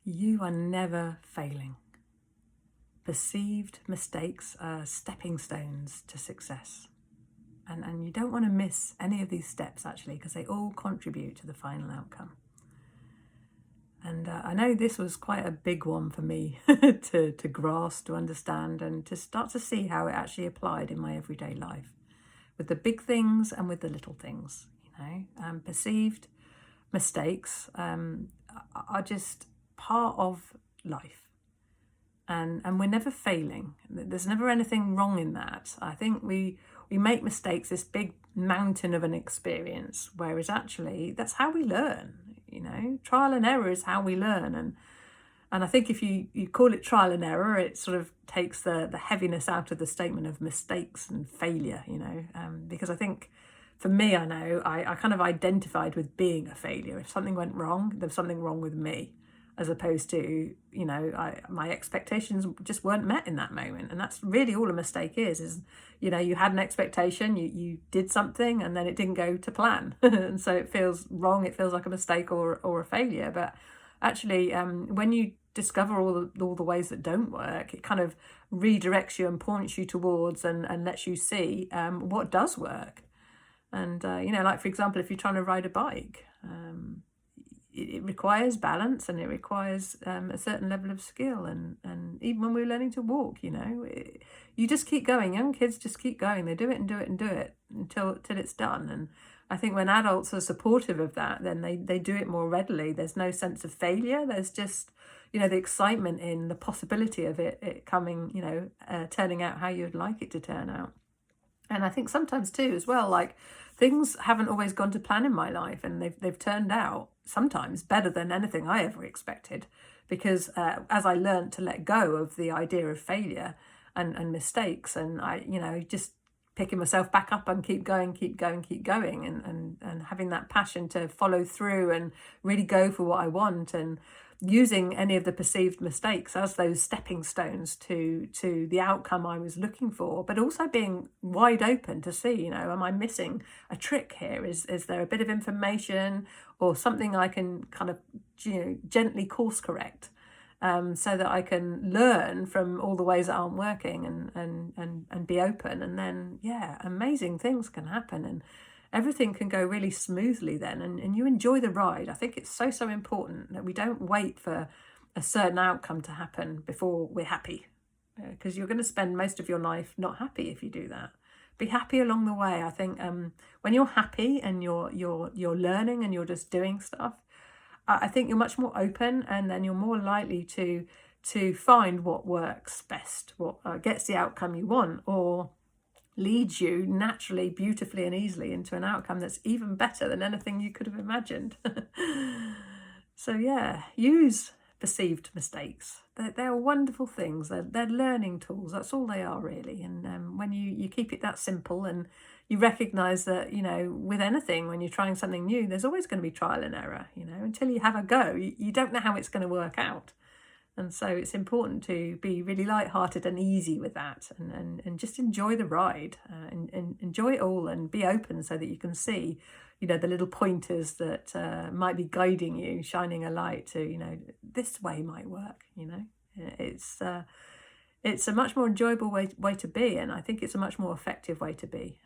You are never failing. Perceived mistakes are stepping stones to success. And you don't want to miss any of these steps, actually, because they all contribute to the final outcome. And I know this was quite a big one for me to grasp, to understand, and to start to see how it actually applied in my everyday life, with the big things and with the little things. Perceived mistakes are just part of life. And we're never failing. There's never anything wrong in that. I think we make mistakes, this big mountain of an experience, whereas actually that's how we learn. Trial and error is how we learn. And I think if you call it trial and error, it sort of takes the heaviness out of the statement of mistakes and failure, because I think for me, I know I kind of identified with being a failure. If something went wrong, there was something wrong with me, as opposed to, my expectations just weren't met in that moment. And that's really all a mistake is, you had an expectation, you did something and then it didn't go to plan. And so it feels wrong, it feels like a mistake or a failure. But actually, when you discover all the ways that don't work, it kind of redirects you and points you towards and lets you see what does work. And, like, for example, if you're trying to ride a bike, it requires balance and it requires a certain level of skill. And even when we're learning to walk, you just keep going. Young kids just keep going. They do it and do it and do it until it's done. And I think when adults are supportive of that, then they do it more readily. There's no sense of failure. There's just, the excitement in the possibility of it coming, turning out how you'd like it to turn out. And I think sometimes too, as well, like, things haven't always gone to plan in my life, and they've turned out sometimes better than anything I ever expected. Because as I learned to let go of the idea of failure and mistakes, and I, just picking myself back up and keep going, and having that passion to follow through and really go for what I want, and using any of the perceived mistakes as those stepping stones to the outcome I was looking for, but also being wide open to see, am I missing a trick here? Is there a bit of information or something I can kind of, gently course correct, so that I can learn from all the ways that aren't working and be open. And then, amazing things can happen and everything can go really smoothly then, and you enjoy the ride. I think it's so important that we don't wait for a certain outcome to happen before we're happy, because you're going to spend most of your life not happy if you do that. Be happy along the way. I think when you're happy and you're learning and you're just doing stuff, I think you're much more open, and then you're more likely to find what works best, what gets the outcome you want, or leads you naturally, beautifully and easily into an outcome that's even better than anything you could have imagined. So use perceived mistakes. They're wonderful things. They're learning tools. That's all they are, really. And when you keep it that simple, and you recognise that, with anything, when you're trying something new, there's always going to be trial and error. Until you have a go, you don't know how it's going to work out. And so it's important to be really lighthearted and easy with that, and just enjoy the ride, and enjoy it all, and be open so that you can see, the little pointers that might be guiding you, shining a light to, this way might work. It's a much more enjoyable way to be, and I think it's a much more effective way to be.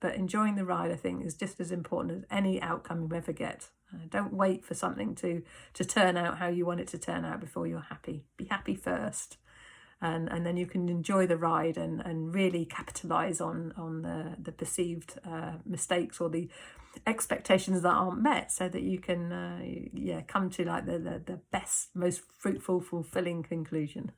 But enjoying the ride, I think, is just as important as any outcome you ever get. Don't wait for something to turn out how you want it to turn out before you're happy. Be happy first. And then you can enjoy the ride and really capitalise on the perceived mistakes or the expectations that aren't met, so that you can come to like the best, most fruitful, fulfilling conclusion.